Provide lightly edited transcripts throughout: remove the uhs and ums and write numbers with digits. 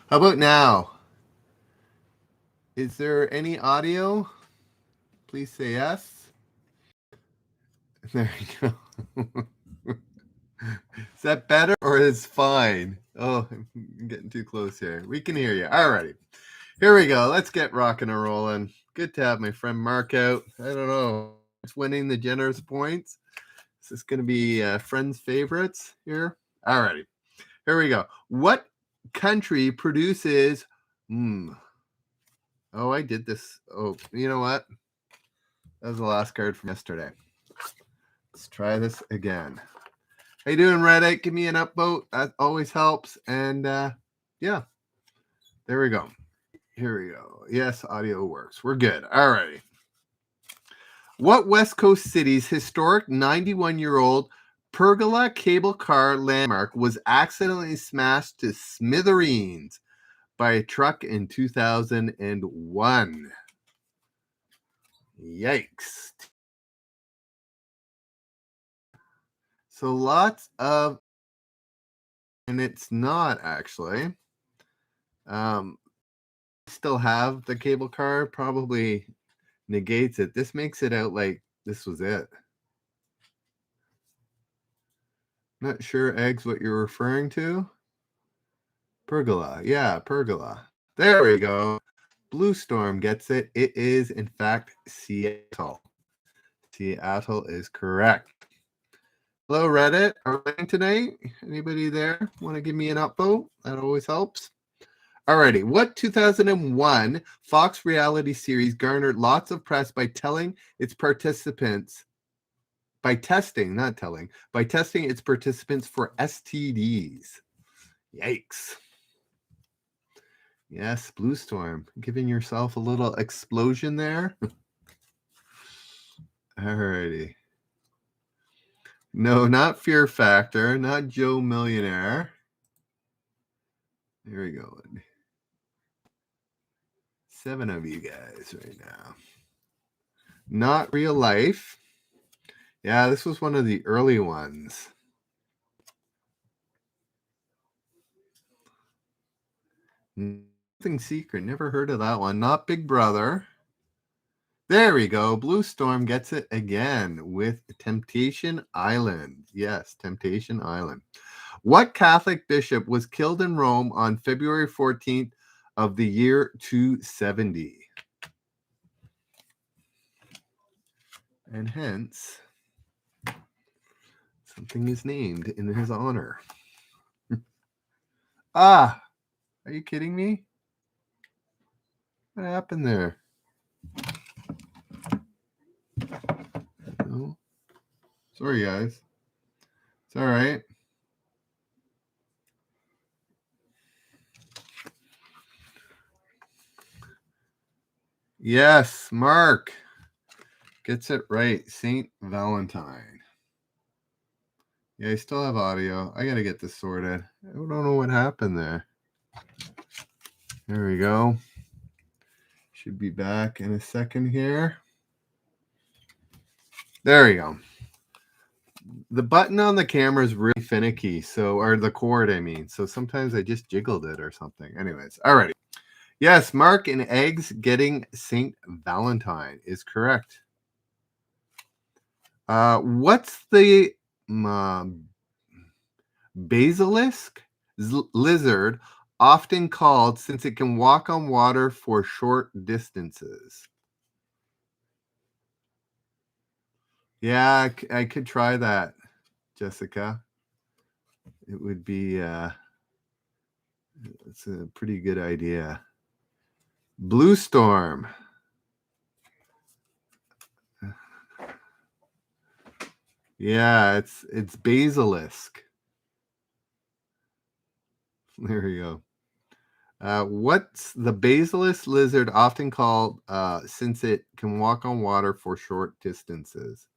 How about now? Is there any audio? Please say yes. There you go. Is that better or is fine? Oh, I'm getting too close here. We can hear you. Alrighty. Here we go. Let's get rocking and rolling. Good to have my friend Mark out. I don't know. It's winning the generous points. Is this going to be friends' favorites here? Alrighty. Here we go. What country produces... Oh, I did this. Oh, you know what? That was the last card from yesterday. Let's try this again. How you doing, Reddit? Give me an upvote. That always helps. And yeah, there we go. Here we go. Yes, audio works. We're good. All righty. What West Coast city's historic 91-year-old pergola cable car landmark was accidentally smashed to smithereens by a truck in 2001? Yikes. So lots of, and it's not actually. Still have the cable car, probably negates it. This makes it out like this was it. Not sure, Eggs, what you're referring to. Pergola. Yeah, pergola. There we go. Blue Storm gets it. It is, in fact, Seattle. Seattle is correct. Hello, Reddit. Are we playing tonight? Anybody there want to give me an upvote? That always helps. Alrighty. What 2001 Fox reality series garnered lots of press by testing its participants for STDs? Yikes. Yes, Blue Storm. Giving yourself a little explosion there. Alrighty. No, not Fear Factor, not Joe Millionaire. There we go. 7 of you guys right now. Not Real Life. Yeah, this was one of the early ones. Nothing Secret. Never heard of that one. Not Big Brother. There we go. Blue Storm gets it again with Temptation Island. Yes, Temptation Island. What Catholic bishop was killed in Rome on February 14th of the year 270? And hence, something is named in his honor. Are you kidding me? What happened there? Oh, sorry, guys. It's all right. Yes, Mark gets it right. Saint Valentine. Yeah, I still have audio. I got to get this sorted. I don't know what happened there. There we go. Should be back in a second here. There we go. The button on the camera is really finicky, or the cord, I mean. So sometimes I just jiggled it or something. Anyways, alrighty. Yes, Mark and Eggs getting Saint Valentine is correct. What's the basilisk lizard often called since it can walk on water for short distances? Yeah, I could try that, Jessica. It would be it's a pretty good idea. Blue Storm. Yeah, it's basilisk. There we go. What's the basilisk lizard often called since it can walk on water for short distances?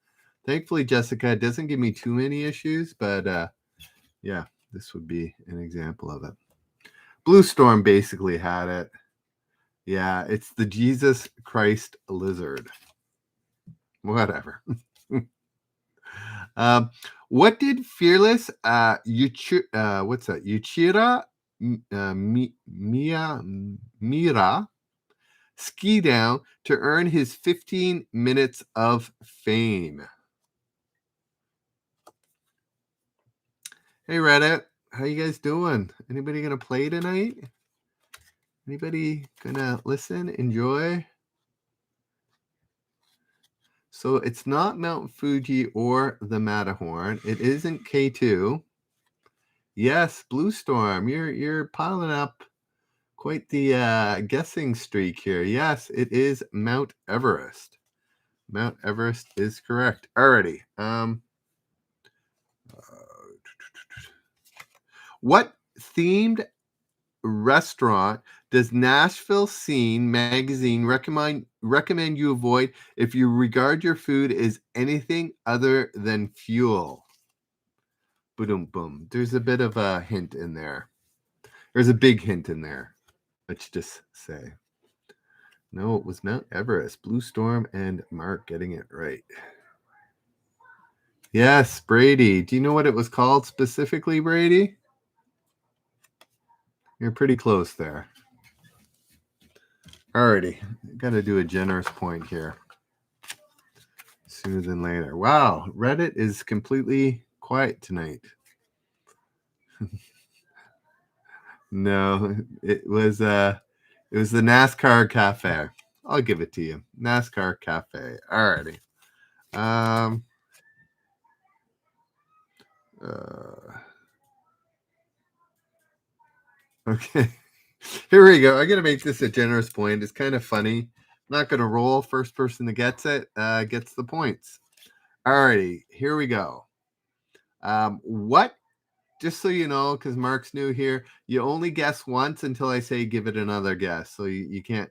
Thankfully, Jessica, it doesn't give me too many issues, but yeah, this would be an example of it. Blue Storm basically had it. Yeah, it's the Jesus Christ lizard. Whatever. What did Fearless Yuichiro Mira ski down to earn his 15 minutes of fame? Hey Reddit, how you guys doing? Anybody gonna play tonight? Anybody gonna listen, enjoy? So it's not Mount Fuji or the Matterhorn. It isn't K2. Yes, Blue Storm. You're piling up quite the guessing streak here. Yes, it is Mount Everest. Mount Everest is correct. Alrighty. What themed restaurant does Nashville Scene magazine recommend you avoid if you regard your food as anything other than fuel? Boom, boom. There's a bit of a hint in there. There's a big hint in there. Let's just say. No, it was Mount Everest. Blue Storm and Mark getting it right. Yes, Brady. Do you know what it was called specifically, Brady? You're pretty close there. Alrighty. Got to do a generous point here. Sooner than later. Wow, Reddit is completely quiet tonight. No, it was the NASCAR Cafe. I'll give it to you. NASCAR Cafe. Alrighty. Okay. Here we go. I'm gonna make this a generous point. It's kind of funny. I'm not gonna roll. First person that gets it gets the points. Alrighty, here we go. What? Just so you know, because Mark's new here, you only guess once until I say give it another guess. So you can't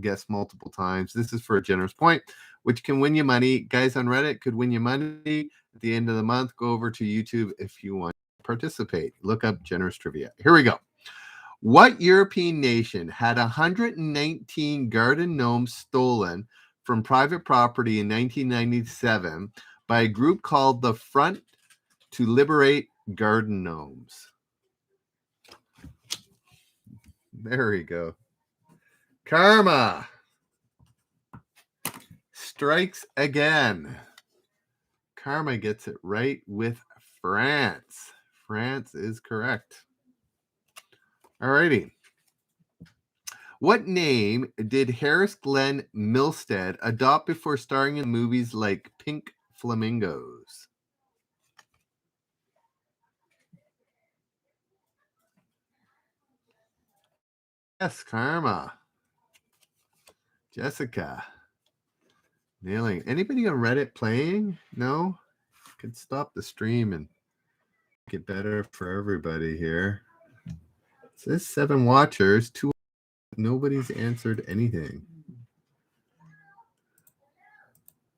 guess multiple times. This is for a generous point, which can win you money. Guys on Reddit could win you money at the end of the month. Go over to YouTube if you want to participate. Look up generous trivia. Here we go. What European nation had 119 garden gnomes stolen from private property in 1997 by a group called the Front to Liberate Garden Gnomes? There we go. Karma strikes again. Karma gets it right with France. France is correct. Alrighty. What name did Harris Glenn Milstead adopt before starring in movies like Pink Flamingos? Yes, Karma. Jessica. Nailing. Anybody on Reddit playing? No? Could stop the stream and make it better for everybody here. It says 7 watchers, 2. Nobody's answered anything.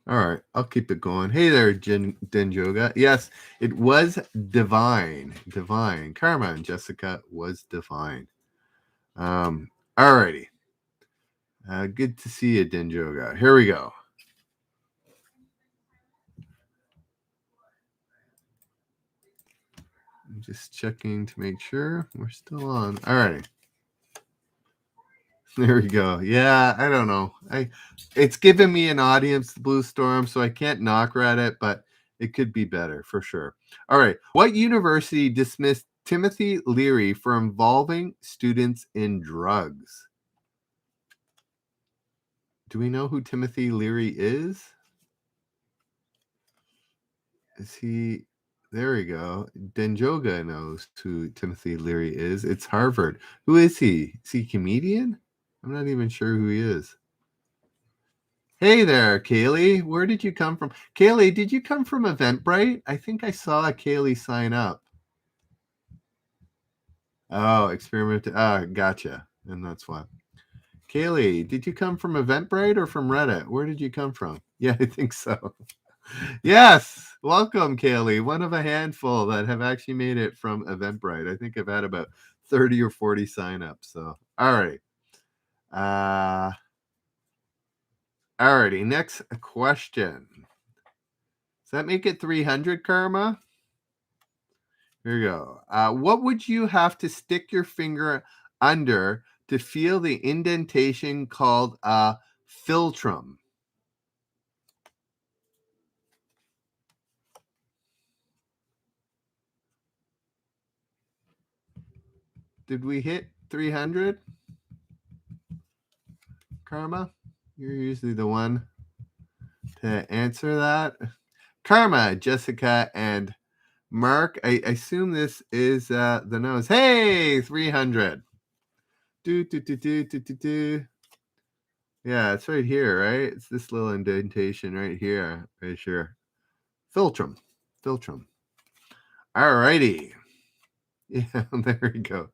All right, I'll keep it going. Hey there, Denjoga. Yes, it was Divine. Divine. Karma and Jessica was Divine. All righty. Good to see you, Denjoga. Here we go. I'm just checking to make sure we're still on. All righty. There we go. Yeah, I don't know. It's given me an audience, Blue Storm, so I can't knock Reddit, but it could be better for sure. All right. What university dismissed Timothy Leary for involving students in drugs? Do we know who Timothy Leary is? Is he? There we go. Denjoga knows who Timothy Leary is. It's Harvard. Who is he? Is he a comedian? I'm not even sure who he is. Hey there, Kaylee. Where did you come from? Kaylee, did you come from Eventbrite? I think I saw Kaylee sign up. Oh, experiment. Gotcha. And that's why. Kaylee, did you come from Eventbrite or from Reddit? Where did you come from? Yeah, I think so. Yes. Welcome, Kaylee. One of a handful that have actually made it from Eventbrite. I think I've had about 30 or 40 signups. So, all right. Alrighty, next question. Does that make it 300, Karma? Here you go. What would you have to stick your finger under to feel the indentation called a philtrum? Did we hit 300? Karma, you're usually the one to answer that. Karma, Jessica, and Mark, I assume this is the nose. Hey, 300. Do. Yeah, it's right here, right? It's this little indentation right here. Right sure. Philtrum. All righty. Yeah, there we go.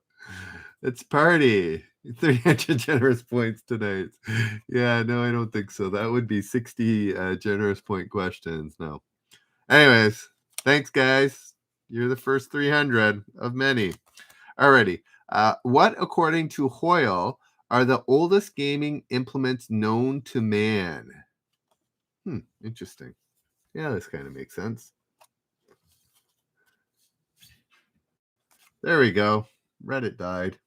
Let's party. 300 generous points tonight. Yeah, no, I don't think so. That would be 60 generous point questions. No. Anyways, thanks, guys. You're the first 300 of many. Alrighty. What, according to Hoyle, are the oldest gaming implements known to man? Interesting. Yeah, this kind of makes sense. There we go. Reddit died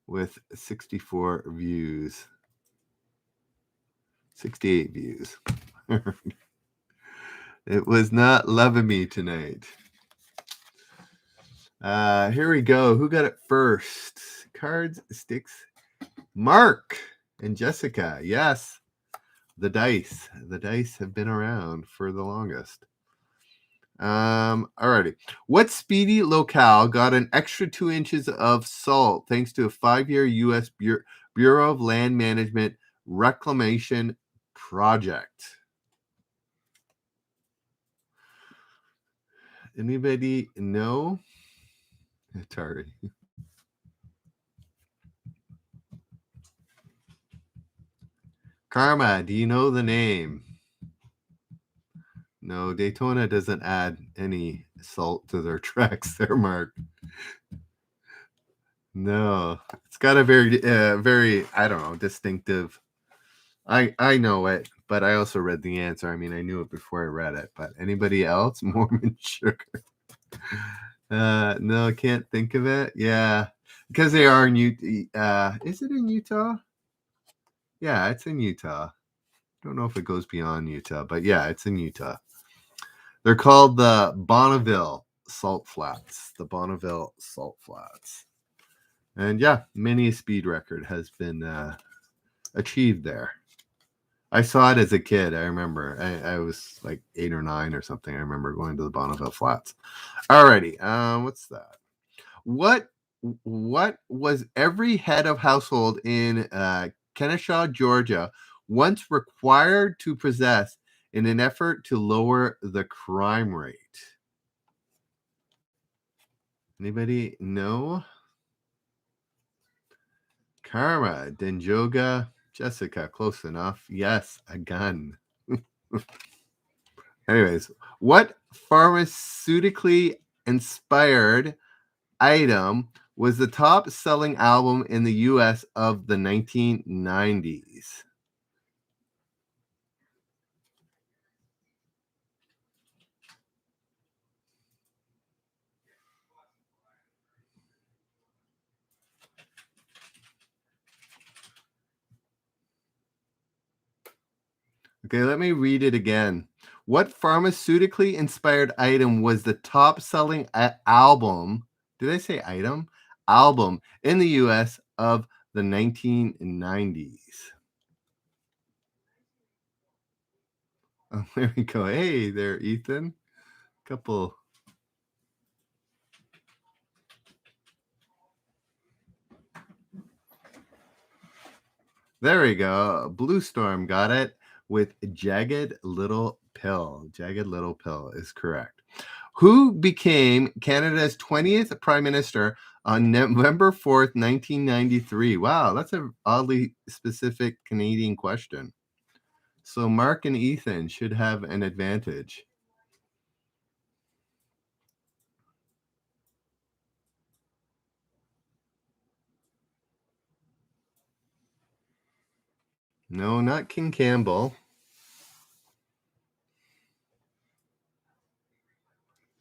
with 64 views. 68 views. It was not loving me tonight. Here we go. Who got it first? Cards, sticks, Mark and Jessica. Yes, the dice. The dice have been around for the longest. Alrighty. What speedy locale got an extra 2 inches of salt thanks to a 5-year U.S. Bureau of Land Management reclamation project? Anybody know? Atari. Karma, do you know the name? No, Daytona doesn't add any salt to their tracks there, Mark. No, it's got a very, I don't know, distinctive. I know it, but I also read the answer. I mean, I knew it before I read it. But anybody else? Mormon sugar. No, I can't think of it. Yeah, because they are in Utah. Is it in Utah? Yeah, it's in Utah. Don't know if it goes beyond Utah, but yeah, it's in Utah. They're called the Bonneville Salt Flats. The Bonneville Salt Flats. And yeah, many a speed record has been achieved there. I saw it as a kid. I remember I was like 8 or 9 or something. I remember going to the Bonneville Flats. Alrighty. What's that? What was every head of household in Kennesaw, Georgia, once required to possess in an effort to lower the crime rate? Anybody know? Karma, Denjoga, Jessica, close enough. Yes, a gun. Anyways, what pharmaceutically inspired item was the top selling album in the US of the 1990s? Okay, let me read it again. What pharmaceutically inspired item was the top selling album? Did I say item? Album in the US of the 1990s. Oh, there we go. Hey there, Ethan. Couple. There we go. Blue Storm got it with Jagged Little Pill. Jagged Little Pill is correct. Who became Canada's 20th Prime Minister on November 4th, 1993? Wow, that's an oddly specific Canadian question. So Mark and Ethan should have an advantage. No, not King Campbell.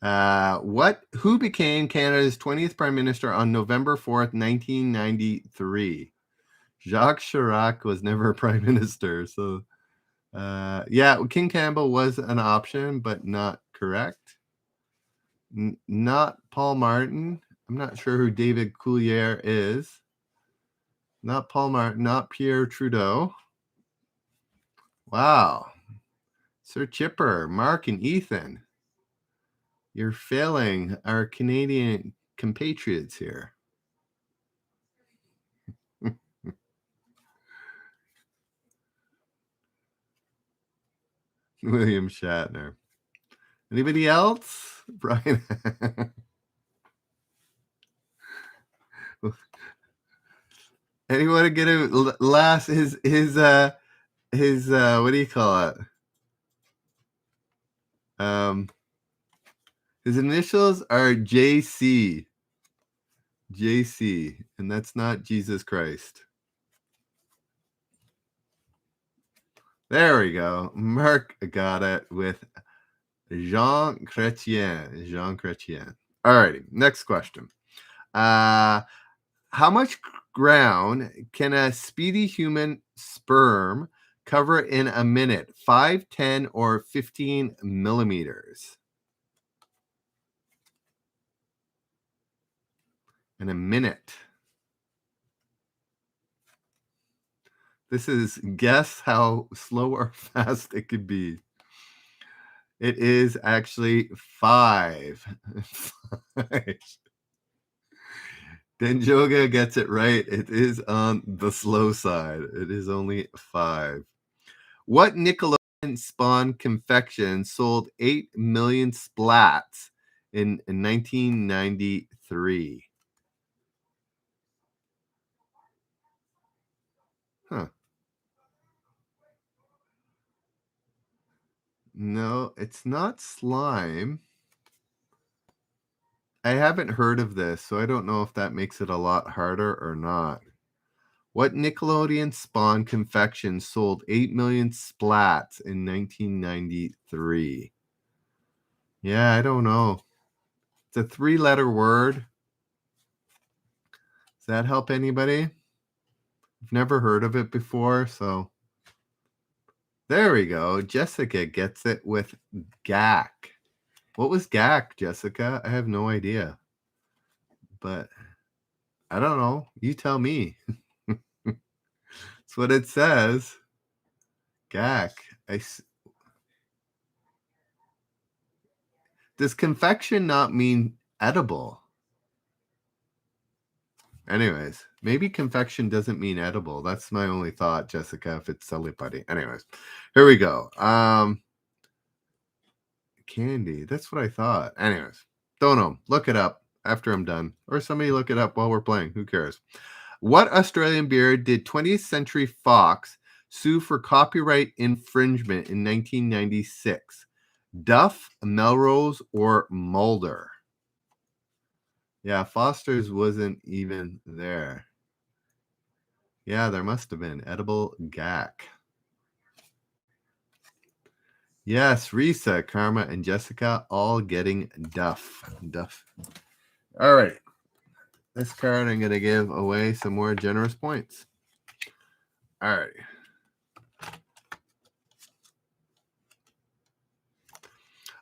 Who became Canada's 20th Prime Minister on November 4th, 1993? Jacques Chirac was never Prime Minister. So, yeah, King Campbell was an option, but not correct. Not Paul Martin. I'm not sure who David Coulier is. Not Paul Martin, not Pierre Trudeau. Wow. Sir Chipper, Mark, and Ethan. You're failing our Canadian compatriots here. William Shatner. Anybody else? Brian. Anyone get a last his what do you call it? His initials are JC. JC, and that's not Jesus Christ. There we go. Mark got it with Jean Chrétien. Jean Chrétien. All righty. Next question. How much ground can a speedy human sperm cover in a minute? 5, 10, or 15 millimeters? In a minute. This is guess how slow or fast it could be. It is actually 5. 5. Denjoga gets it right. It is on the slow side. It is only 5. What Nickelodeon Spawn confection sold 8 million splats in 1993? Huh. No, it's not slime. I haven't heard of this, so I don't know if that makes it a lot harder or not. What Nickelodeon Spawn confection sold 8 million splats in 1993? Yeah, I don't know. It's a 3-letter word. Does that help anybody? I've never heard of it before, so there we go. Jessica gets it with GAC. What was GAC, Jessica? I have no idea. But I don't know. You tell me. That's what it says. GAC. Does confection not mean edible? Anyways, maybe confection doesn't mean edible. That's my only thought, Jessica, if it's silly putty. Anyways, here we go. Candy. That's what I thought. Anyways, don't know. Look it up after I'm done. Or somebody look it up while we're playing. Who cares? What Australian beer did 20th Century Fox sue for copyright infringement in 1996? Duff, Melrose, or Mulder? Yeah, Foster's wasn't even there. Yeah, there must have been. Edible GAC. Yes, Risa, Karma, and Jessica all getting Duff. Duff. All right. This card, I'm going to give away some more generous points. All right.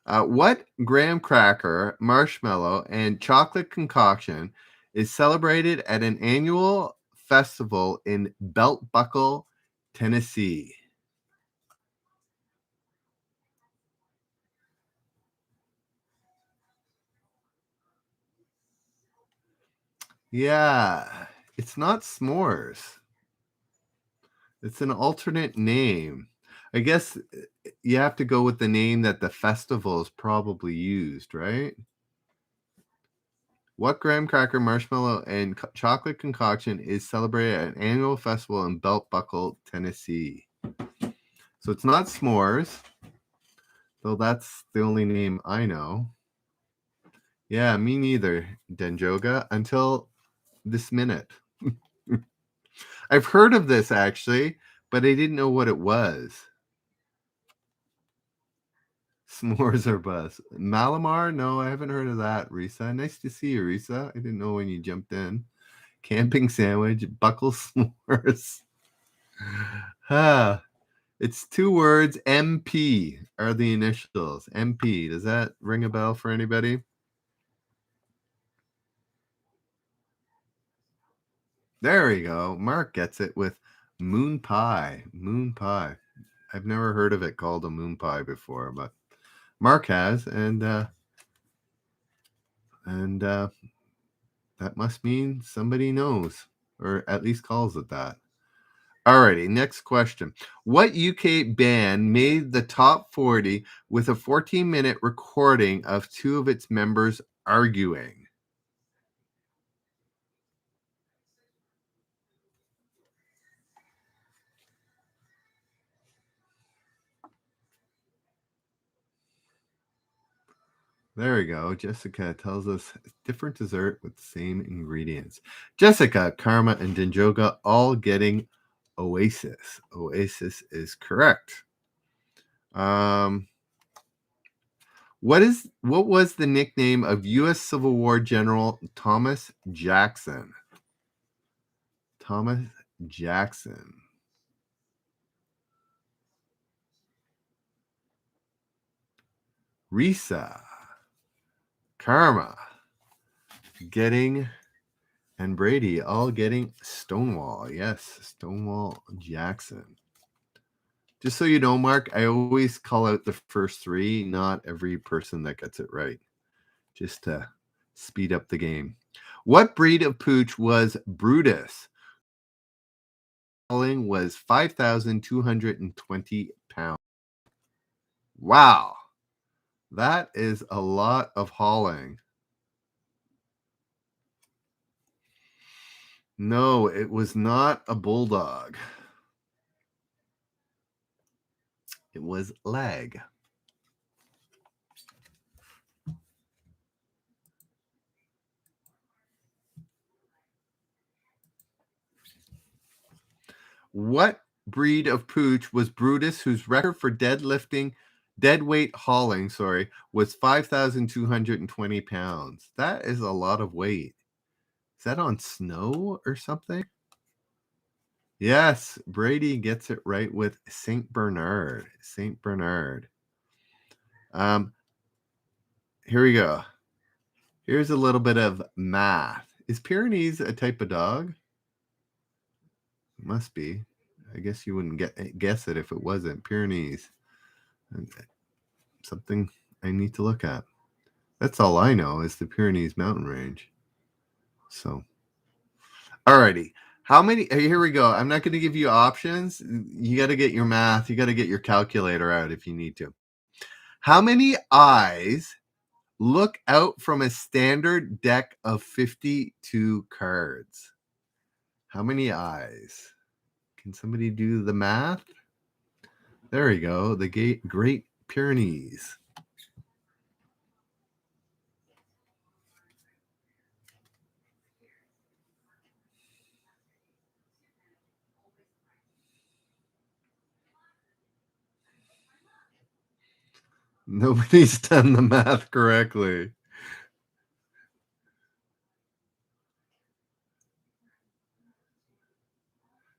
What graham cracker, marshmallow, and chocolate concoction is celebrated at an annual festival in Belt Buckle, Tennessee? Yeah, it's not s'mores. It's an alternate name. I guess you have to go with the name that the festival is probably used, right? What graham cracker, marshmallow, and chocolate concoction is celebrated at an annual festival in Belt Buckle, Tennessee? So it's not s'mores, though that's the only name I know. Yeah, me neither, Denjoga, until this minute. I've heard of this actually, but I didn't know what it was. S'mores or bust. Malamar? No, I haven't heard of that, Risa. Nice to see you, Risa. I didn't know when you jumped in. Camping sandwich, buckle s'mores. It's 2 words. MP are the initials. MP. Does that ring a bell for anybody? There we go. Mark gets it with moon pie. Moon pie. I've never heard of it called a moon pie before, but Mark has, and that must mean somebody knows, or at least calls it that. Alrighty, next question. What UK band made the top 40 with a 14-minute recording of 2 of its members arguing? There we go. Jessica tells us different dessert with same ingredients. Jessica, Karma, and Dinjoga all getting Oasis. Oasis is correct. What was the nickname of U.S. Civil War General Thomas Jackson? Thomas Jackson. Risa, Karma, getting, and Brady all getting Stonewall. Yes, Stonewall Jackson. Just so you know, Mark, I always call out the first 3, not every person that gets it right, just to speed up the game. What breed of pooch was Brutus? Hauling was 5,220 pounds. Wow. That is a lot of hauling. No, it was not a bulldog. It was lag. What breed of pooch was Brutus, whose record for dead weight hauling, was 5,220 pounds? That is a lot of weight. Is that on snow or something? Yes, Brady gets it right with Saint Bernard. Saint Bernard. Here we go. Here's a little bit of math. Is Pyrenees a type of dog? It must be. I guess you wouldn't guess it if it wasn't. Pyrenees. Something I need to look at. That's all I know is the Pyrenees mountain range. So, alrighty. How many? Here we go. I'm not going to give you options. You got to get your math. You got to get your calculator out if you need to. How many eyes look out from a standard deck of 52 cards? How many eyes? Can somebody do the math? There we go. The Great Pyrenees. Nobody's done the math correctly.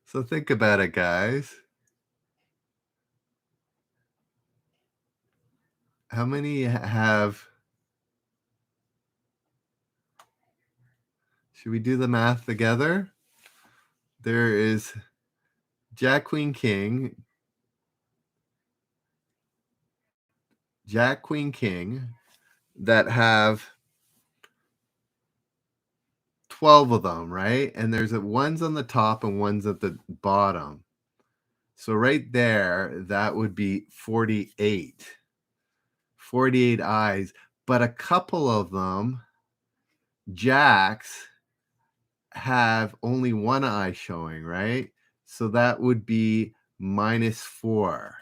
So think about it, guys. How many have... Should we do the math together? There is Jack, Queen, King. Jack, Queen, King that have 12 of them, right? And there's one's on the top and one's at the bottom. So right there, that would be 48. 48 eyes. But a couple of them, Jacks, have only one eye showing, right? So that would be -4.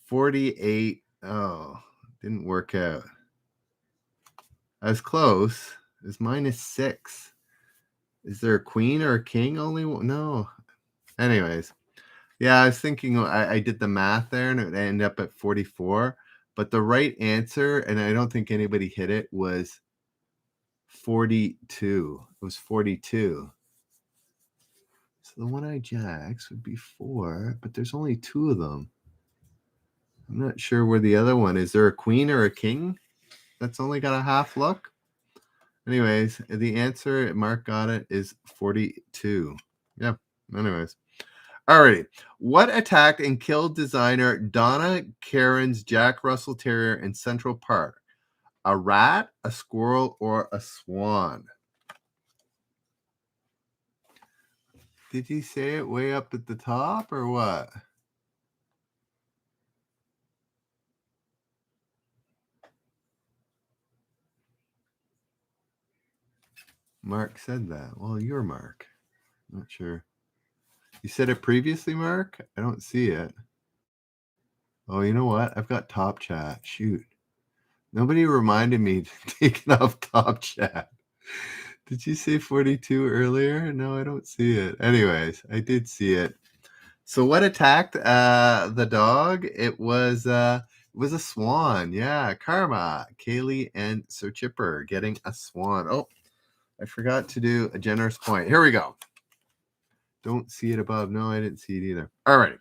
48. Oh, didn't work out. I was close. It's -6. Is there a queen or a king only? No. Anyways, yeah, I was thinking I did the math there and it ended up at 44, But the right answer, and I don't think anybody hit it, was 42. It was 42. So the one-eyed jacks would be 4, but there's only 2 of them. I'm not sure where the other one is. There a queen or a king that's only got a half look? Anyways, the answer, Mark got it, is 42. Yeah, anyways. Alrighty. What attacked and killed designer Donna Karan's Jack Russell Terrier in Central Park? A rat, a squirrel, or a swan? Did he say it way up at the top or what? Mark said that. Well, you're Mark. Not sure. You said it previously, Mark? I don't see it. Oh, you know what? I've got Top Chat. Shoot. Nobody reminded me to take it off Top Chat. Did you say 42 earlier? No, I don't see it. Anyways, I did see it. So what attacked the dog? It was a swan. Yeah, Karma, Kaylee, and Sir Chipper getting a swan. Oh, I forgot to do a generous point. Here we go. Don't see it above. No, I didn't see it either. All right.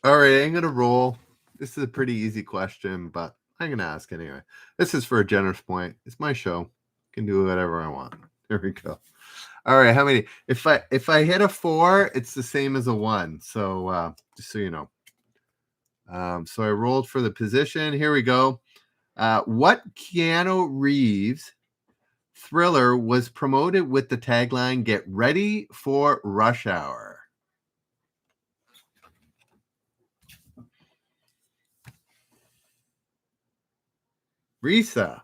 All right, I'm going to roll. This is a pretty easy question, but I'm going to ask anyway. This is for a generous point. It's my show. I can do whatever I want. Here we go. All right, how many? If I hit a 4, it's the same as a 1. So just so you know. So I rolled for the position. Here we go. What Keanu Reeves thriller was promoted with the tagline "Get ready for rush hour"? Risa.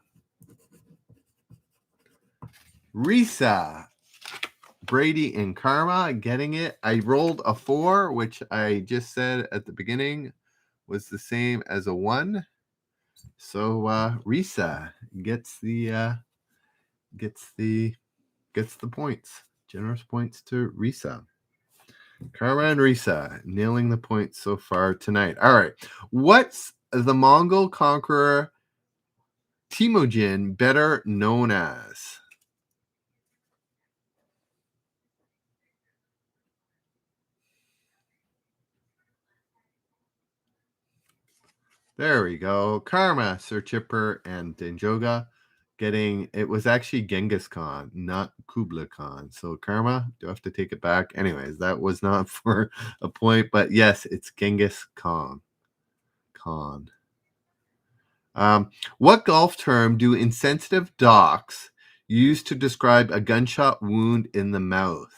Brady and Karma getting it. I rolled a 4, which I just said at the beginning was the same as a 1. So Risa gets the points. Generous points to Risa. Karma and Risa nailing the points so far tonight. All right. What's the Mongol conqueror Temujin better known as? There we go. Karma, Sir Chipper, and Denjoga getting, it was actually Genghis Khan, not Kublai Khan. So Karma, do I have to take it back? Anyways, that was not for a point, but yes, it's Genghis Khan. What golf term do insensitive docs use to describe a gunshot wound in the mouth?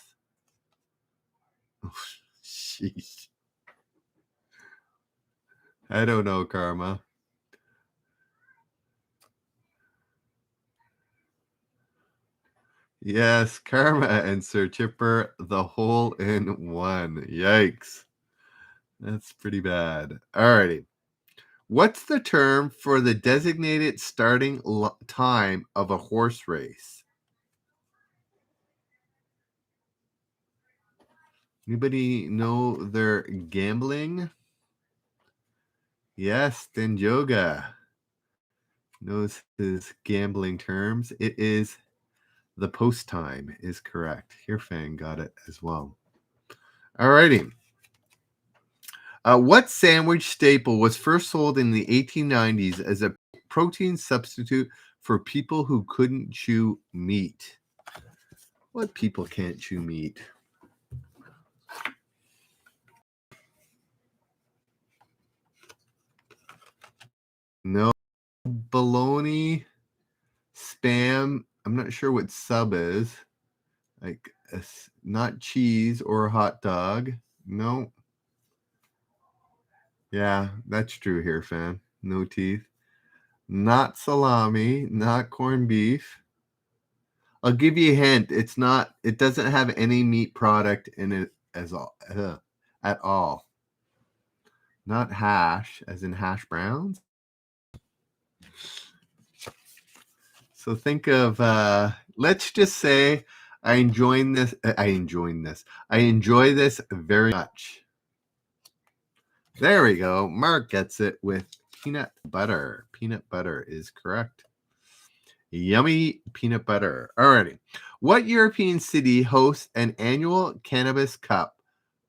Jeez. I don't know, Karma. Yes, Karma and Sir Chipper, the hole in one. Yikes. That's pretty bad. Alrighty. What's the term for the designated starting time of a horse race? Anybody know their gambling? Yes, Denjoga knows his gambling terms. It is the post time is correct. Hirfang got it as well. Alrighty. What sandwich staple was first sold in the 1890s as a protein substitute for people who couldn't chew meat? What people can't chew meat? No. Bologna, spam. I'm not sure what sub is. Like not cheese or a hot dog. No. Yeah, that's true here, fan. No teeth. Not salami, not corned beef. I'll give you a hint. It's not. It doesn't have any meat product in it at all. Not hash, as in hash browns. So think of let's just say I enjoy this. I enjoy this very much. There we go. Mark gets it with peanut butter. Peanut butter is correct. Yummy peanut butter. Alrighty. What European city hosts an annual Cannabis Cup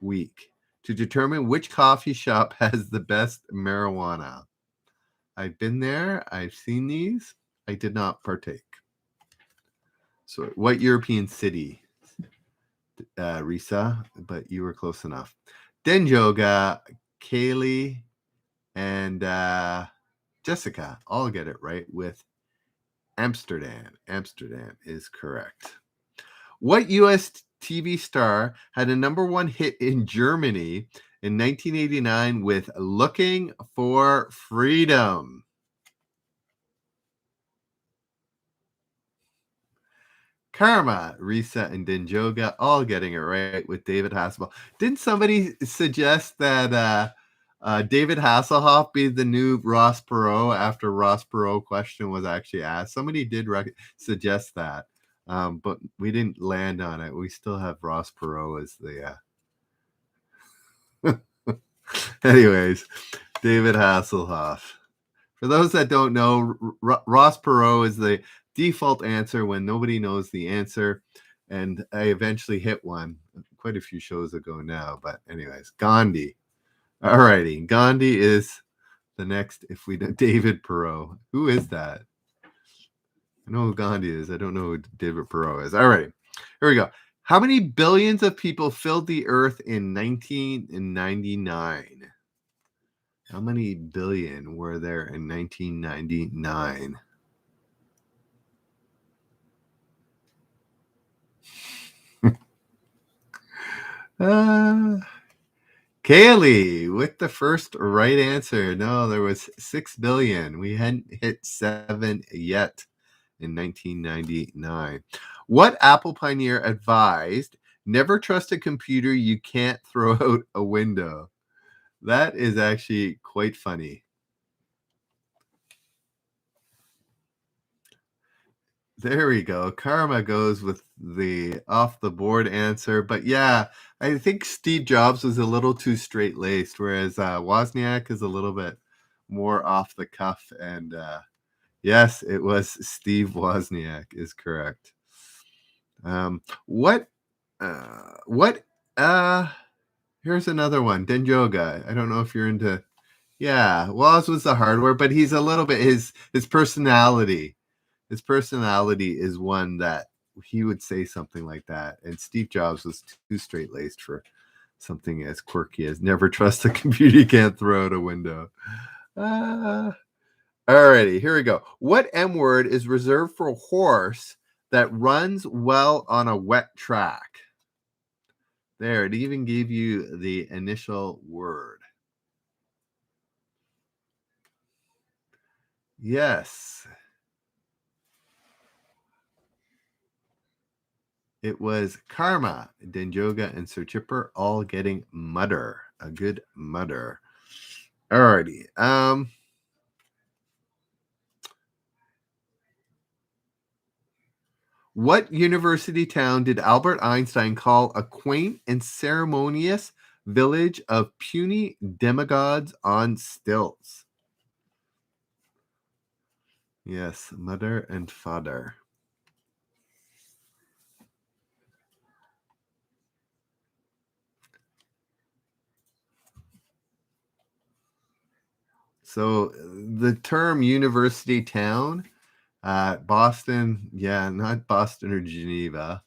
week to determine which coffee shop has the best marijuana? I've been there. I've seen these. I did not partake. So, what European city, Risa? But you were close enough. Denjoga, Kaylee, and Jessica all get it right with Amsterdam. Amsterdam is correct. What U.S. TV star had a #1 hit in Germany in 1989 with Looking for Freedom? Karma, Risa, and Denjoga all getting it right with David Hasselhoff. Didn't somebody suggest that David Hasselhoff be the new Ross Perot after Ross Perot question was actually asked? Somebody did suggest that, but we didn't land on it. We still have Ross Perot as the... Anyways, David Hasselhoff. For those that don't know, Ross Perot is the default answer when nobody knows the answer. And I eventually hit one quite a few shows ago now. But anyways, Gandhi. All righty. Gandhi is the next. If we do David Perot. Who is that? I know who Gandhi is. I don't know who David Perot is. All right. Here we go. How many billions of people filled the earth in 1999? How many billion were there in 1999? Kaylee with the first right answer. No, there was 6 billion. We hadn't hit 7 yet in 1999. What Apple pioneer advised, never trust a computer you can't throw out a window? That is actually quite funny. There we go. Karma goes with the off the board answer. But yeah, I think Steve Jobs was a little too straight laced, whereas Wozniak is a little bit more off the cuff. And yes, it was Steve Wozniak is correct. Here's another one. Denjoga. I don't know if you're into... Yeah, Woz was the hardware, but he's a little bit his personality. His personality is one that he would say something like that. And Steve Jobs was too straight-laced for something as quirky as never trust a computer you can't throw out a window. Alrighty, here we go. What M word is reserved for a horse that runs well on a wet track? There, it even gave you the initial word. Yes. It was Karma, Denjoga, and Sir Chipper all getting mutter. A good mutter. Alrighty. What university town did Albert Einstein call a quaint and ceremonious village of puny demigods on stilts? Yes, mother and father. So the term university town, Boston, yeah, not Boston or Geneva,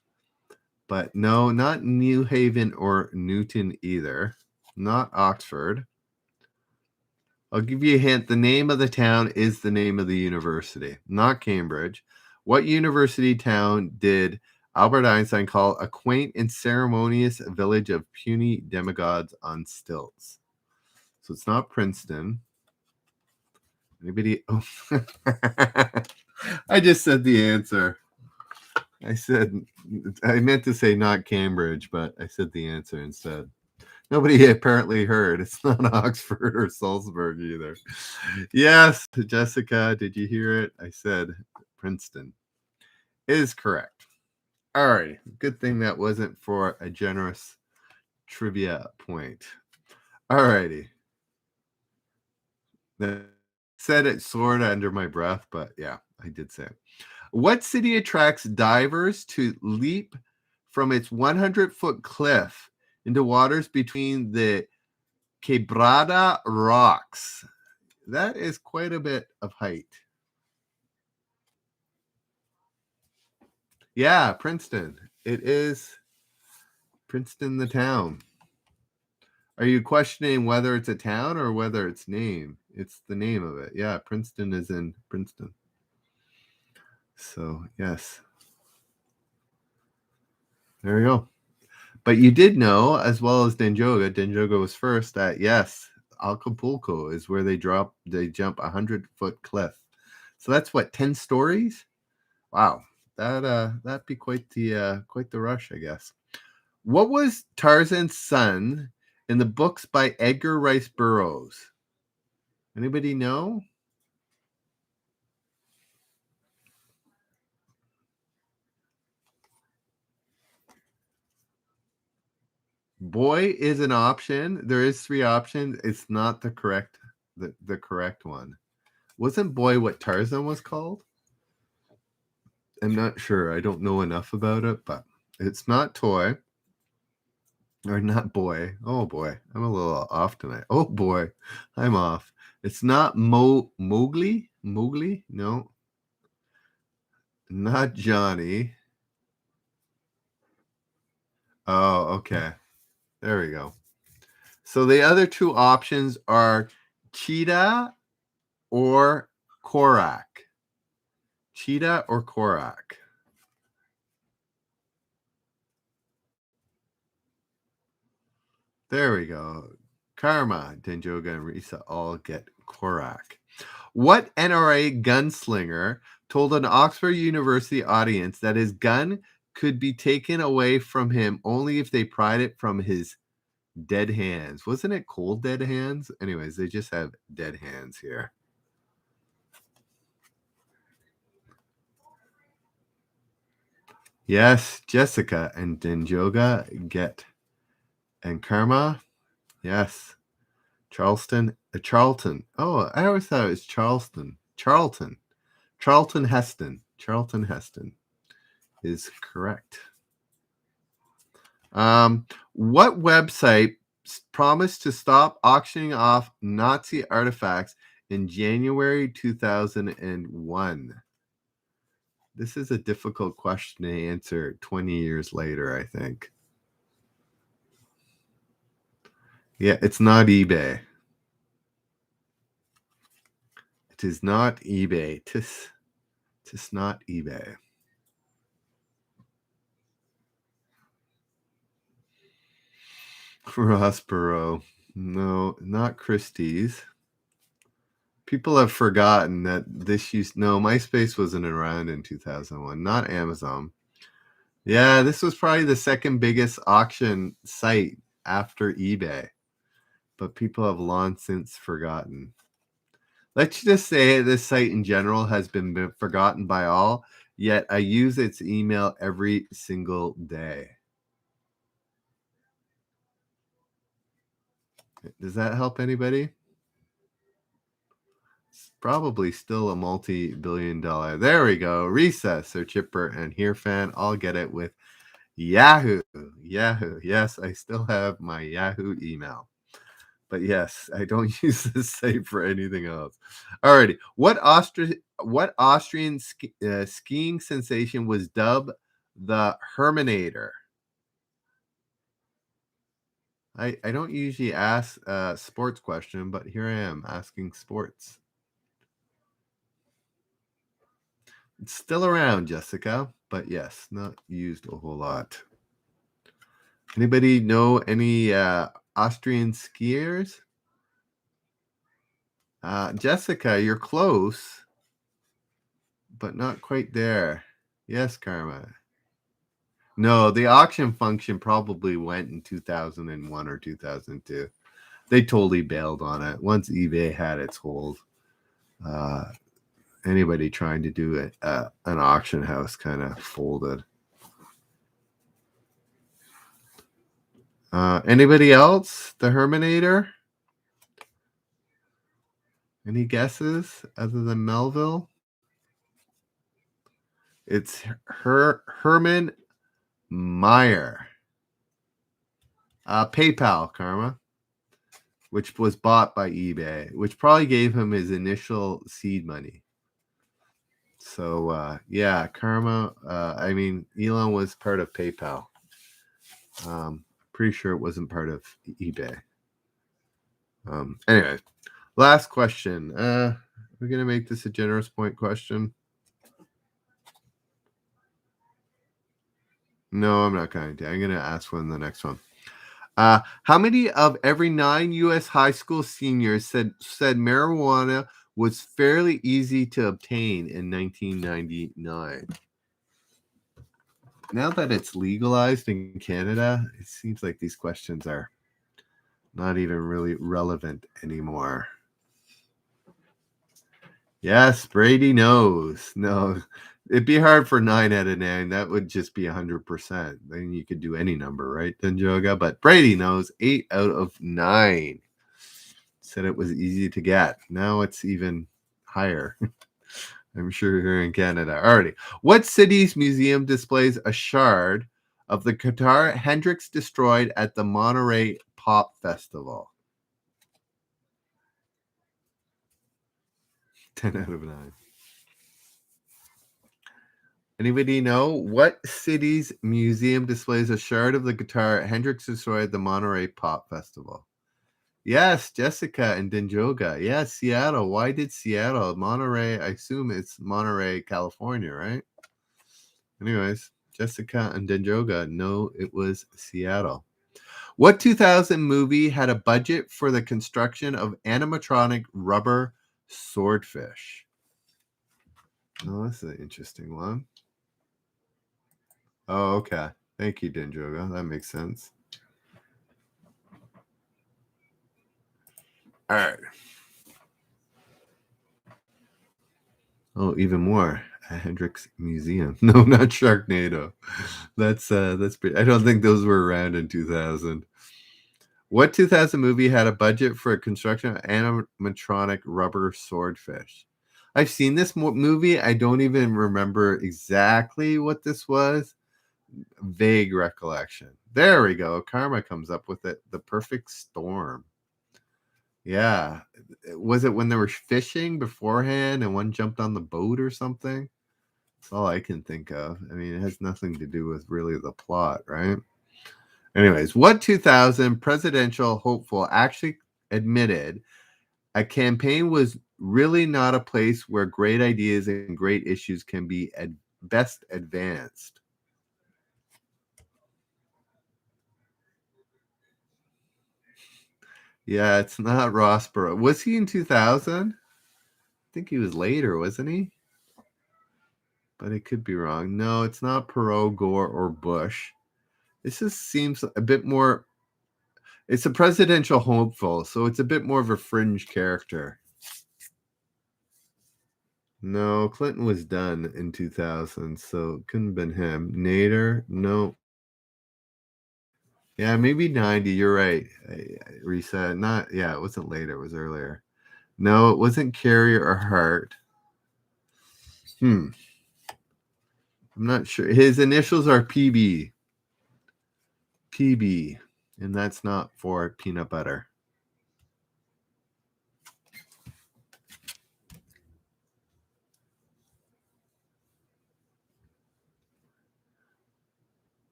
but no, not New Haven or Newton either, not Oxford. I'll give you a hint. The name of the town is the name of the university, not Cambridge. What university town did Albert Einstein call a quaint and ceremonious village of puny demigods on stilts? So it's not Princeton. Anybody? Oh. I just said the answer. I meant to say not Cambridge, but I said the answer instead. Nobody apparently heard. It's not Oxford or Salzburg either. Yes, Jessica, did you hear it? I said Princeton. is correct. All right. Good thing that wasn't for a generous trivia point. All righty. Said it sort of under my breath, but yeah, I did say it. What city attracts divers to leap from its 100-foot cliff into waters between the Quebrada Rocks? That is quite a bit of height. Yeah, Princeton. It is Princeton, the town. Are you questioning whether it's a town or whether it's name? It's the name of it. Yeah, Princeton is in Princeton. So, yes. There you go. But you did know, as well as Denjoga was first, that yes, Acapulco is where they jump a 100-foot cliff. So that's what, 10 stories? Wow. That'd be quite the rush, I guess. What was Tarzan's son in the books by Edgar Rice Burroughs? Anybody know? Boy is an option. There is 3 options. It's not the correct one. Wasn't Boy what Tarzan was called? I'm not sure. I don't know enough about it, but it's not Toy. Or not Boy. Oh boy, I'm a little off tonight. Oh boy, I'm off. It's not Mowgli. Mowgli? No. Not Johnny. Oh, okay. There we go. So the other 2 options are Cheetah or Korak. Cheetah or Korak. There we go. Karma, Denjoga, and Risa all get Korak. What NRA gunslinger told an Oxford University audience that his gun could be taken away from him only if they pried it from his dead hands? Wasn't it cold dead hands? Anyways, they just have dead hands here. Yes, Jessica and Denjoga get. And Karma, yes. Charlton. Oh, I always thought it was Charlton. Charlton Heston. Charlton Heston is correct. What website promised to stop auctioning off Nazi artifacts in January 2001? This is a difficult question to answer 20 years later, I think. Yeah, it's not eBay. It is not eBay. Tis not eBay. Ross Perot. No, not Christie's. People have forgotten that MySpace wasn't around in 2001. Not Amazon. Yeah, this was probably the second biggest auction site after eBay. But people have long since forgotten. Let's just say this site in general has been forgotten by all, yet I use its email every single day. Does that help anybody? It's probably still a multi-billion-dollar. There we go. Recess or Chipper and Here Fan. I'll get it with Yahoo. Yahoo. Yes, I still have my Yahoo email. But yes, I don't use this site for anything else. Alrighty. What Austrian skiing sensation was dubbed the Herminator? I don't usually ask a sports question, but here I am asking sports. It's still around, Jessica, but yes, not used a whole lot. Anybody know any Austrian skiers? Jessica, you're close, but not quite there. Yes, Karma. No, the auction function probably went in 2001 or 2002. They totally bailed on it once eBay had its hold. anybody trying to do it at an auction house kind of folded. Anybody else? The Herminator? Any guesses other than Melville? It's Herman Meyer. PayPal, Karma, which was bought by eBay, which probably gave him his initial seed money. So, yeah, Karma. I mean, Elon was part of PayPal. Pretty sure it wasn't part of eBay. Anyway, last question. We're going to make this a generous point question. No, I'm not going to. I'm going to ask one the next one. How many of every 9 U.S. high school seniors said marijuana was fairly easy to obtain in 1999? Now that it's legalized in Canada, it seems like these questions are not even really relevant anymore. Yes, Brady knows. No, it'd be hard for 9 out of 9. That would just be 100%. Then you could do any number, right, Denjoga? But Brady knows 8 out of 9. Said it was easy to get. Now it's even higher. I'm sure here in Canada. Alrighty. What city's museum displays a shard of the guitar Hendrix destroyed at the Monterey Pop Festival? 10 out of 9. Anybody know what city's museum displays a shard of the guitar Hendrix destroyed at the Monterey Pop Festival? Yes, Jessica and Denjoga. Yes, Seattle. Why did Seattle? Monterey, I assume it's Monterey, California, right? Anyways, Jessica and Denjoga. No, it was Seattle. What 2000 movie had a budget for the construction of animatronic rubber swordfish? Oh, that's an interesting one. Oh, okay. Thank you, Denjoga. That makes sense. All right. Oh, even more. A Hendrix Museum. No, not Sharknado. That's pretty. I don't think those were around in 2000. What 2000 movie had a budget for a construction of animatronic rubber swordfish? I've seen this movie. I don't even remember exactly what this was. Vague recollection. There we go. Karma comes up with it. The Perfect Storm. Yeah. Was it when they were fishing beforehand and one jumped on the boat or something? That's all I can think of. I mean, it has nothing to do with really the plot, right? Anyways, what 2000 presidential hopeful actually admitted a campaign was really not a place where great ideas and great issues can be best advanced? Yeah, it's not Ross Perot. Was he in 2000? I think he was later, wasn't he? But it could be wrong. No, it's not Perot, Gore, or Bush. This just seems a bit more. It's a presidential hopeful, so it's a bit more of a fringe character. No, Clinton was done in 2000, so it couldn't have been him. Nader, no. Yeah, maybe 90. You're right. I reset. Not, yeah, it wasn't later. It was earlier. No, it wasn't Kerry or Hart. I'm not sure. His initials are PB. PB. And that's not for peanut butter.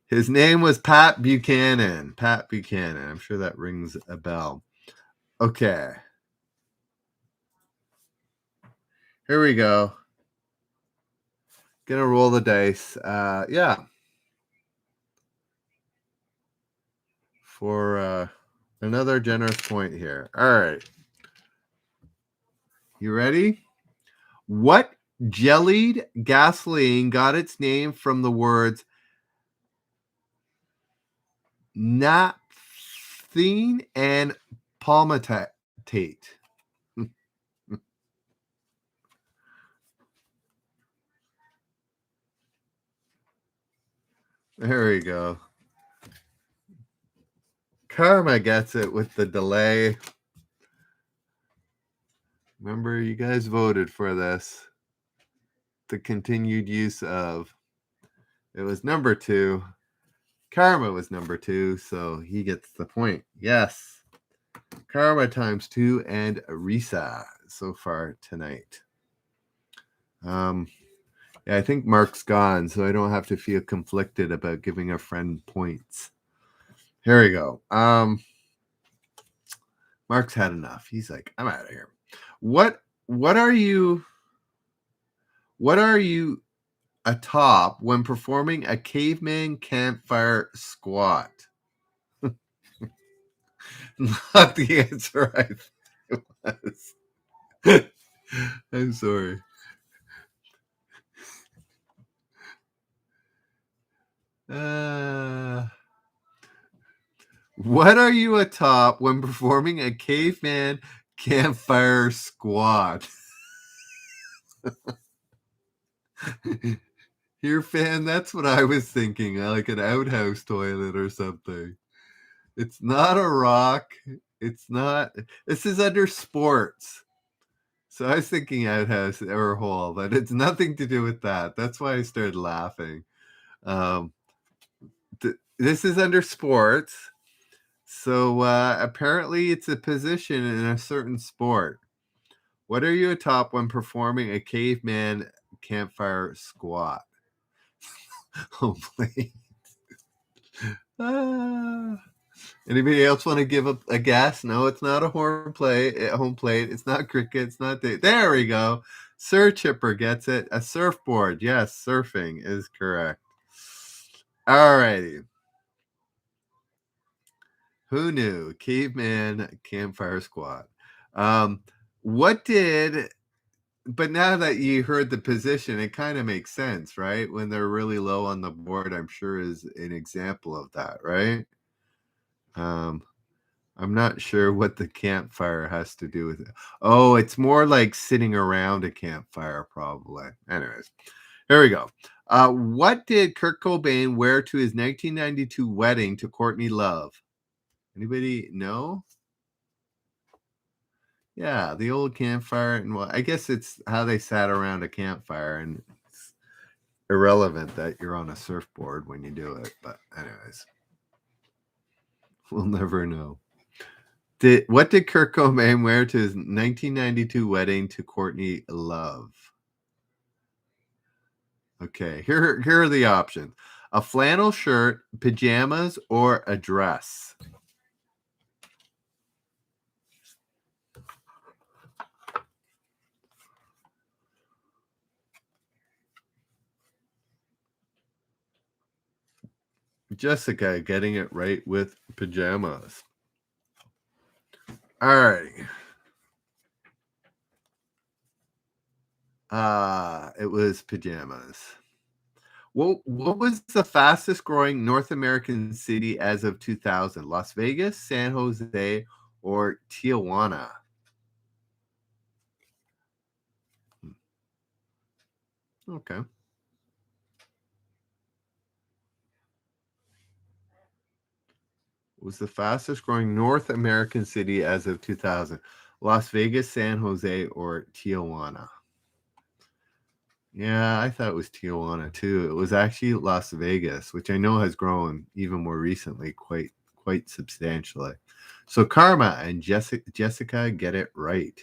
His name was Pat Buchanan. Pat Buchanan. I'm sure that rings a bell. Okay. Here we go. Gonna roll the dice. Yeah. For another generous point here. All right. You ready? What jellied gasoline got its name from the words Naphthene and palmitate. There we go. Karma gets it with the delay. Remember, you guys voted for this. The continued use of. It was number 2. Karma was number 2, so he gets the point. Yes. Karma times 2 and Risa so far tonight. Yeah, I think Mark's gone, so I don't have to feel conflicted about giving a friend points. Here we go. Mark's had enough. He's like, I'm out of here. What are you atop when performing a caveman campfire squat? Not the answer I think it was. I'm sorry. What are you atop when performing a caveman campfire squat? Here, fan, that's what I was thinking. Like an outhouse toilet or something. It's not a rock. It's not. This is under sports. So I was thinking outhouse or hole, but it's nothing to do with that. That's why I started laughing. This is under sports. So apparently it's a position in a certain sport. What are you atop when performing a caveman campfire squat? Home plate. Anybody else want to give a guess? No, it's not a home plate. It's not cricket. It's not there we go. Sir Chipper gets it. A surfboard. Yes, surfing is correct. All righty. Who knew? Caveman campfire squat. But now that you heard the position, it kind of makes sense, right? When they're really low on the board, I'm sure is an example of that, right? I'm not sure what the campfire has to do with it. Oh, it's more like sitting around a campfire, probably. Anyways, here we go. What did Kurt Cobain wear to his 1992 wedding to Courtney Love? Anybody know? Yeah, the old campfire. And well, I guess it's how they sat around a campfire, and it's irrelevant that you're on a surfboard when you do it. But anyways, we'll never know. What did Kurt Cobain wear to his 1992 wedding to Courtney Love? Okay, here are the options. A flannel shirt, pajamas, or a dress. Jessica getting it right with pajamas. All right. It was pajamas. What was the fastest growing North American city as of 2000? Las Vegas, San Jose, or Tijuana? Okay. Was the fastest growing North American city as of 2000? Las Vegas, San Jose, or Tijuana? Yeah, I thought it was Tijuana too. It was actually Las Vegas, which I know has grown even more recently quite substantially. So Karma and Jessica get it right.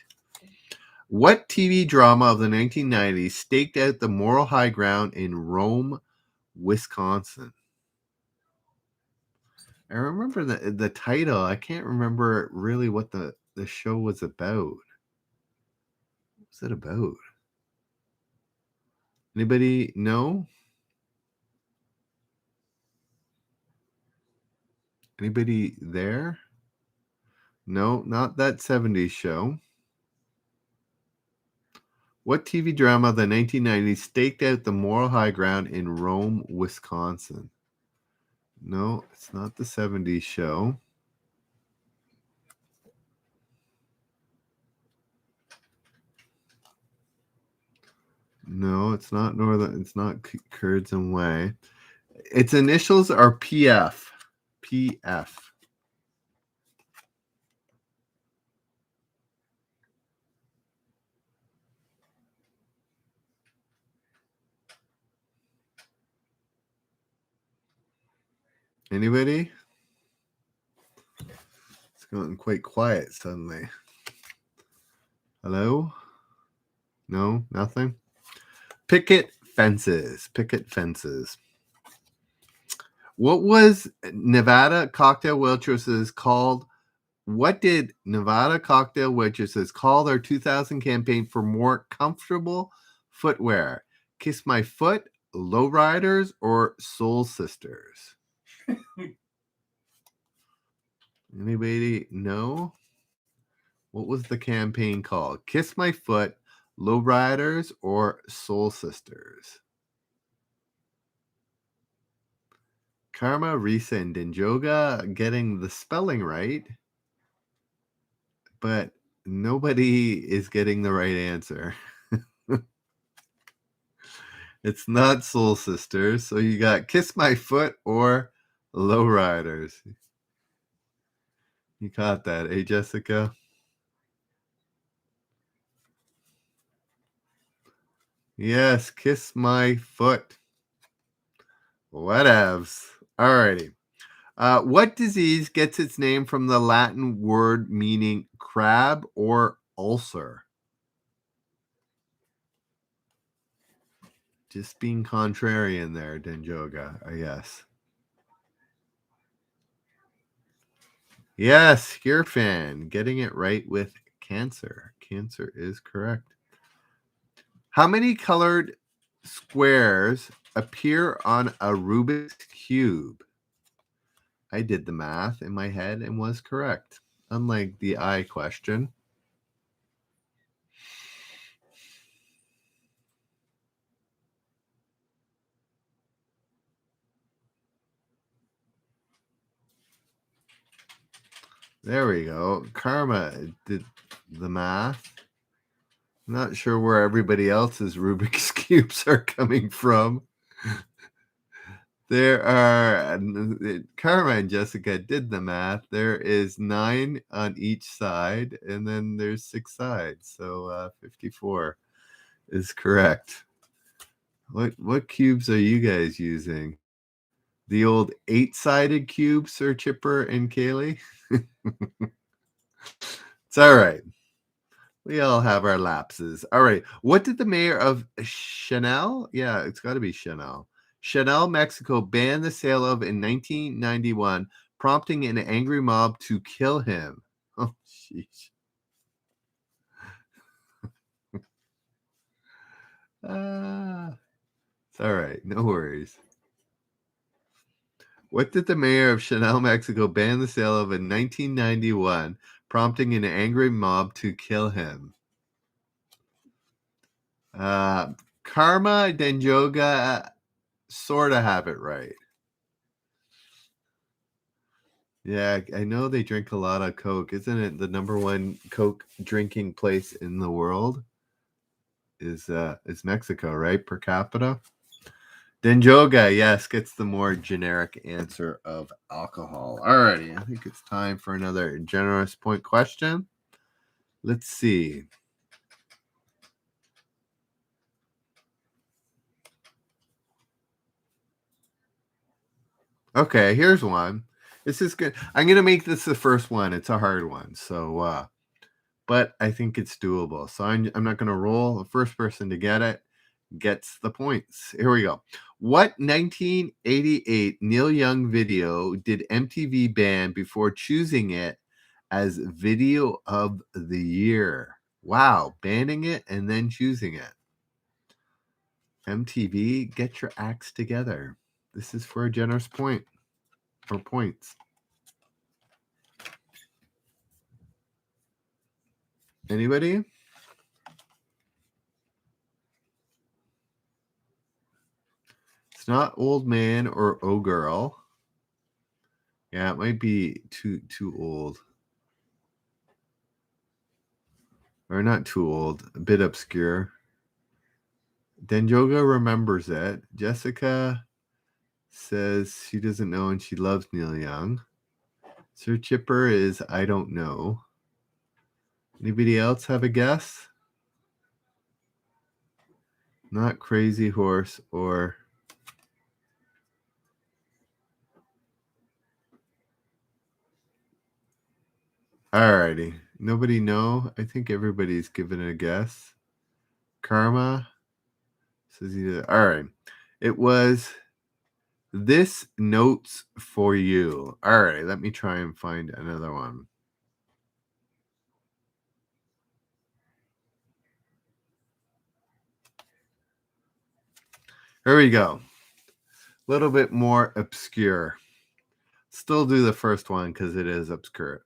What TV drama of the 1990s staked out the moral high ground in Rome, Wisconsin? I remember the title. I can't remember really what the show was about. What was it about? Anybody know? Anybody there? No, not that 70s show. What TV drama of the 1990s staked out the moral high ground in Rome, Wisconsin? No, it's not the 70s show. No, it's not Northern. It's not Kurds and Way. Its initials are PF. PF. Anybody? It's gotten quite quiet suddenly. Hello? No, nothing. Picket fences. Picket fences. What was Nevada Cocktail Waitresses called? What did Nevada Cocktail Waitresses call their 2000 campaign for more comfortable footwear? Kiss My Foot, Lowriders, or Soul Sisters? Anybody know? What was the campaign called? Kiss My Foot, Lowriders, or Soul Sisters? Karma, Risa, and Dinjoga getting the spelling right, but nobody is getting the right answer. It's not Soul Sisters, so you got Kiss My Foot or Lowriders. You caught that, eh, Jessica? Yes, Kiss My Foot. Whatevs. Alrighty. What disease gets its name from the Latin word meaning crab or ulcer? Just being contrarian there, Denjoga, I guess. Yes, Hirfan, getting it right with cancer. Cancer is correct. How many colored squares appear on a Rubik's Cube? I did the math in my head and was correct, unlike the I question. There we go. Karma did the math. Not sure where everybody else's Rubik's Cubes are coming from. There are Karma and Jessica did the math. There is 9 on each side, and then there's 6 sides. So 54 is correct. What cubes are you guys using? The old 8-sided cube, Sir Chipper and Kaylee? It's all right. We all have our lapses. All right. What did the mayor of Chanel? Yeah, it's got to be Chanel. Chanel, Mexico, ban the sale of in 1991, prompting an angry mob to kill him. Oh, sheesh. It's all right. No worries. What did the mayor of Chanel, Mexico, ban the sale of in 1991, prompting an angry mob to kill him? Karma Denjoga sort of have it right. Yeah, I know they drink a lot of Coke. Isn't it the number one Coke drinking place in the world? Is Mexico, right? Per capita. Denjoga, yes, gets the more generic answer of alcohol. Alrighty, I think it's time for another generous point question. Let's see. Okay, here's one. This is good. I'm gonna make this the first one. It's a hard one, so but I think it's doable. So I'm not gonna roll. The first person to get it gets the points. Here we go. What 1988 Neil Young video did MTV ban before choosing it as video of the year? Wow, banning it and then choosing it. MTV, get your acts together. This is for a generous point or points. Anybody? It's not Old Man or Oh Girl. Yeah, it might be too old. Or not too old, a bit obscure. Denjoga remembers it. Jessica says she doesn't know and she loves Neil Young. Sir Chipper is I don't know. Anybody else have a guess? Not Crazy Horse or... Alrighty. Nobody know? I think everybody's given a guess. Karma says either. All right. It was This Note's for You. All right. Let me try and find another one. Here we go. A little bit more obscure. Still do the first one because it is obscure.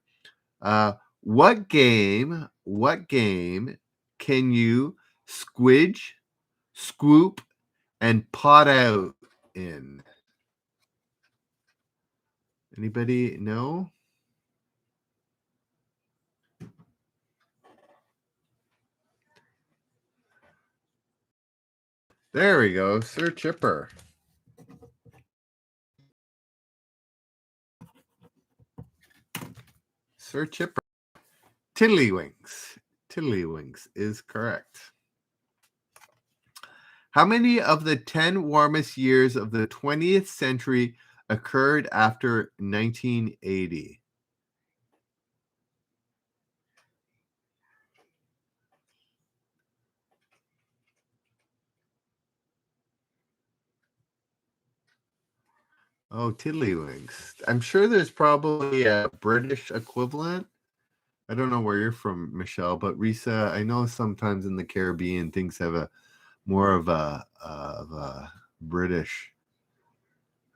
What game can you squidge, scoop, and pot out in? Anybody know? There we go, Sir Chipper. Sir Chipper. Tiddlywinks. Tiddlywinks is correct. How many of the 10 warmest years of the 20th century occurred after 1980? Oh, tiddlywinks. I'm sure there's probably a British equivalent. I don't know where you're from, Michelle, but Risa, I know sometimes in the Caribbean things have a more of a British.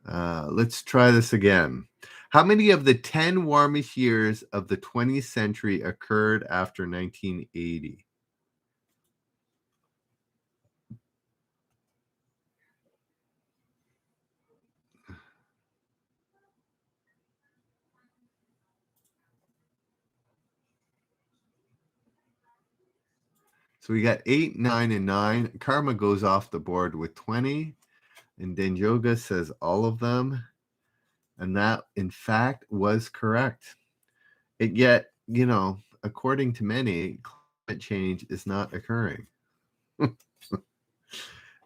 Let's try this again. How many of the 10 warmest years of the 20th century occurred after 1980? So we got 8, 9, and 9. Karma goes off the board with 20. And Denjoga says all of them. And that, in fact, was correct. Yet, according to many, climate change is not occurring.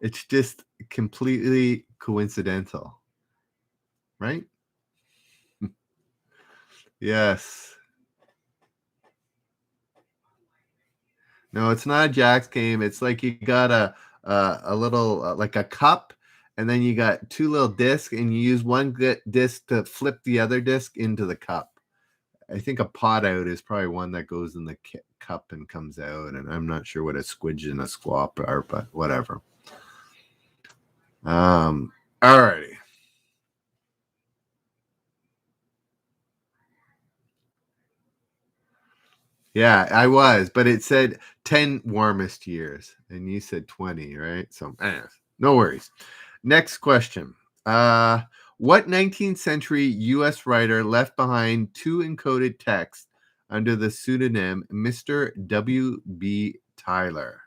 It's just completely coincidental, right? Yes. No, it's not a Jack's game. It's like you got a little like a cup, and then you got two little discs, and you use one disc to flip the other disc into the cup. I think a pot out is probably one that goes in the cup and comes out, and I'm not sure what a squidge and a squap are, but whatever. Alrighty. Yeah, I was, but it said 10 warmest years, and you said 20, right? So, no worries. Next question. What 19th century U.S. writer left behind two encoded texts under the pseudonym Mr. W.B. Tyler?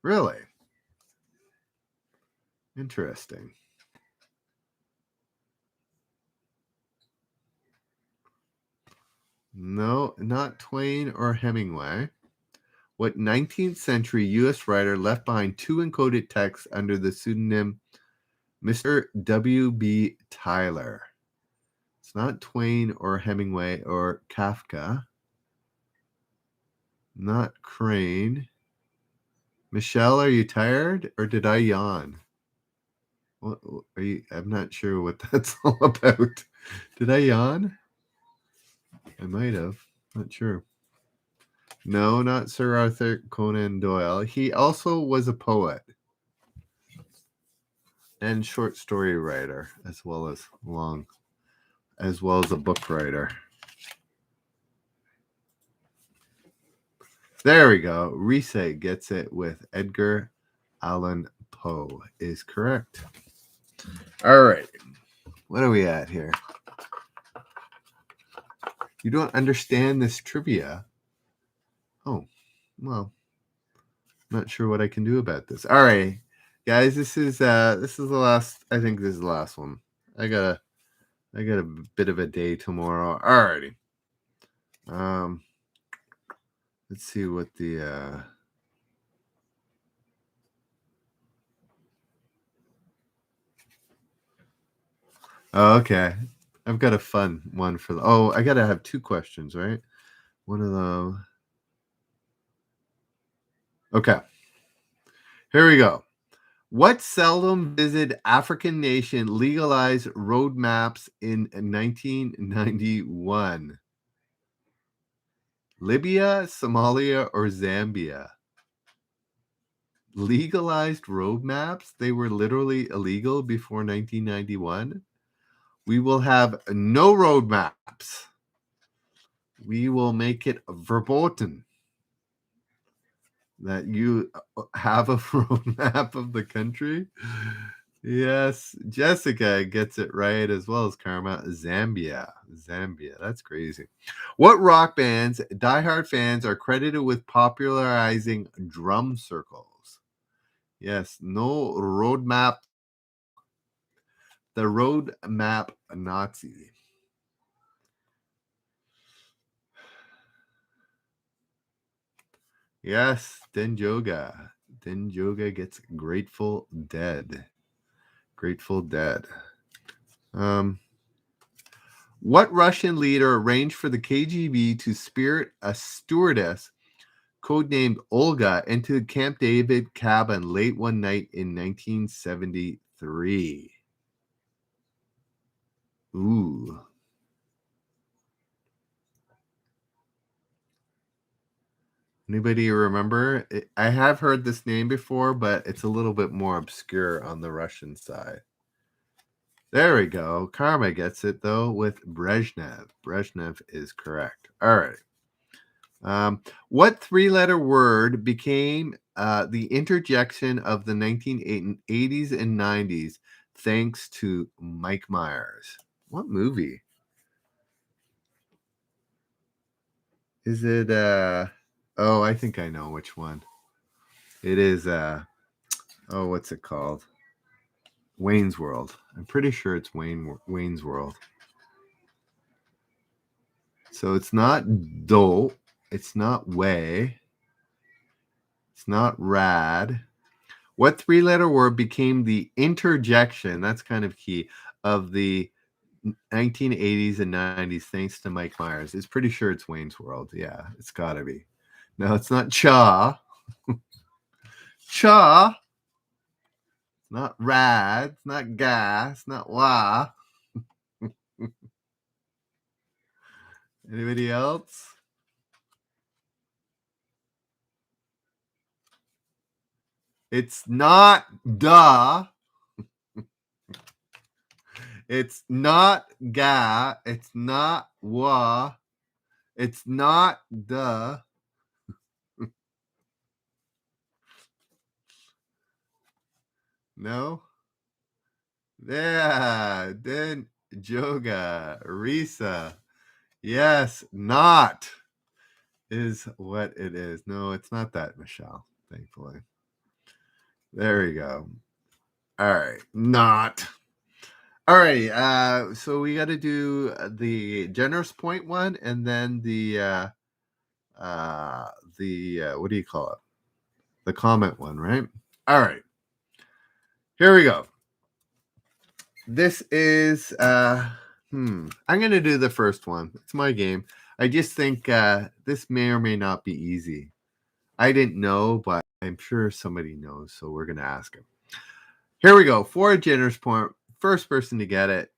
Really? Interesting. No, not Twain or Hemingway. What 19th century U.S. writer left behind two encoded texts under the pseudonym Mr. W.B. Tyler? It's not Twain or Hemingway or Kafka. Not Crane. Michelle, are you tired or did I yawn? What are you? I'm not sure what that's all about. Did I yawn? I might have. Not sure. No, not Sir Arthur Conan Doyle. He also was a poet and short story writer, as well as a book writer. There we go. Rise gets it with Edgar Allan Poe is correct. All right. What are we at here? You don't understand this trivia. Oh, well, not sure what I can do about this. All right, guys, this is the last. I think this is the last one. I got a bit of a day tomorrow. Alrighty. Let's see what the oh, okay. I've got a fun one for the. Oh, I gotta have two questions, right? One of them. Okay. Here we go. What seldom visited African nation legalized roadmaps in 1991? Libya, Somalia, or Zambia? Legalized roadmaps? They were literally illegal before 1991. We will have no roadmaps. We will make it verboten that you have a roadmap of the country. Yes, Jessica gets it right as well as Karma. Zambia. That's crazy. What rock bands, diehard fans, are credited with popularizing drum circles? Yes, no roadmap. The roadmap Nazi. Yes, Denjoga. Denjoga gets Grateful Dead. Grateful Dead. What Russian leader arranged for the KGB to spirit a stewardess codenamed Olga into Camp David cabin late one night in 1973? Ooh. Anybody remember? I have heard this name before, but it's a little bit more obscure on the Russian side. There we go. Karma gets it, though, with Brezhnev. Brezhnev is correct. All right. What three-letter word became the interjection of the 1980s and 90s thanks to Mike Myers? What movie? Is it oh, I think I know which one. It is oh, what's it called? Wayne's World. I'm pretty sure it's Wayne's World. So it's not dope. It's not way. It's not rad. What three-letter word became the interjection? That's kind of key of the 1980s and 90s thanks to Mike Myers. It's pretty sure it's Wayne's World. Yeah, it's got to be. No, it's not cha. Cha. It's not rad. It's not gas. It's not wah. Anybody else? It's not duh. It's not ga. It's not wah. It's not duh. No? Yeah. Then Joga. Risa. Yes, not is what it is. No, it's not that, Michelle, thankfully. There you go. All right. Not. All right. So we got to do the generous point one and then the what do you call it? The comment one, right? All right. Here we go. This is I'm gonna do the first one. It's my game. I just think this may or may not be easy. I didn't know, but I'm sure somebody knows, so we're gonna ask him. Here we go. For a generous point, first person to get it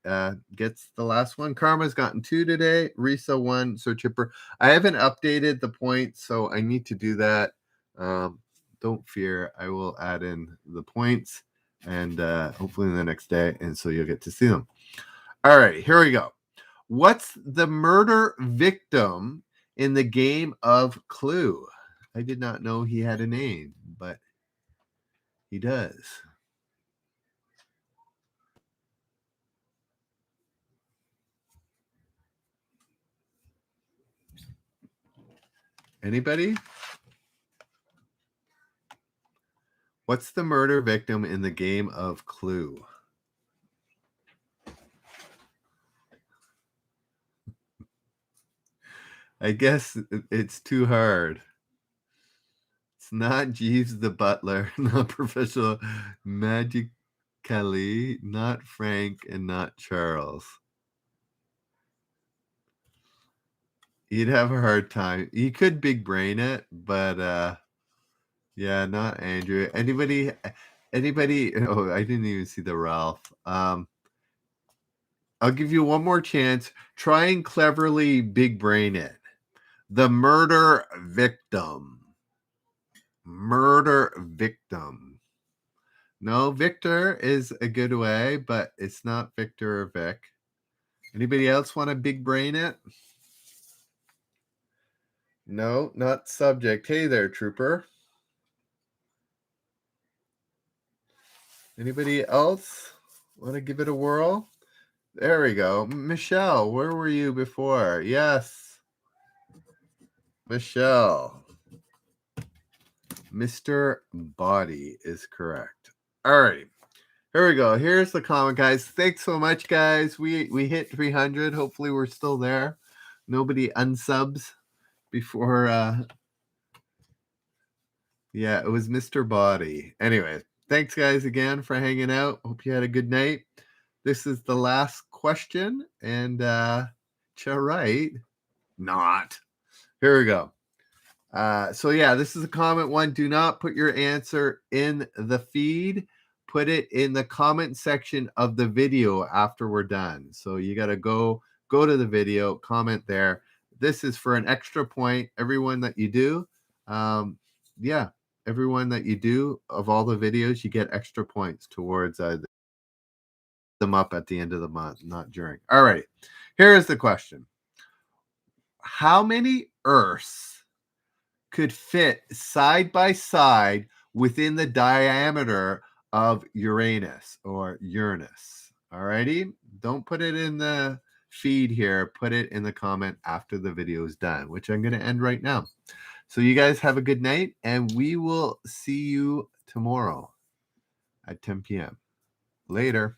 gets the last one. Karma's gotten 2 today. Risa 1. So Chipper, I haven't updated the points, so I need to do that. Don't fear, I will add in the points and hopefully the next day, and so you'll get to see them. All right, here we go. What's the murder victim in the game of Clue? I did not know he had a name, but he does. Anybody? What's the murder victim in the game of Clue? I guess it's too hard. It's not Jeeves the butler, not Professor Magically, not Frank, and not Charles. You'd have a hard time. You could big brain it, but yeah, not Andrew. Anybody? Oh, I didn't even see the Ralph. I'll give you one more chance. Try and cleverly big brain it. The murder victim. Murder victim. No, Victor is a good way, but it's not Victor or Vic. Anybody else want to big brain it? No, not subject. Hey there, trooper. Anybody else want to give it a whirl? There we go. Michelle, where were you before? Yes. Michelle. Mr. Body is correct. All right. Here we go. Here's the comment, guys. Thanks so much, guys. We hit 300. Hopefully we're still there. Nobody unsubs before yeah, it was Mr. Body. Anyway, thanks guys again for hanging out. Hope you had a good night. This is the last question, and right? Not. Here we go. So yeah, this is a comment one. Do not put your answer in the feed. Put it in the comment section of the video after we're done. So you got to go to the video, comment there. This is for an extra point. Everyone that you do, yeah, everyone that you do of all the videos, you get extra points towards them up at the end of the month, not during. All right, here is the question. How many Earths could fit side by side within the diameter of Uranus or Uranus? All righty. Don't put it in the feed here. Put it in the comment after the video is done, which I'm going to end right now. So you guys have a good night, and we will see you tomorrow at 10 p.m. Later.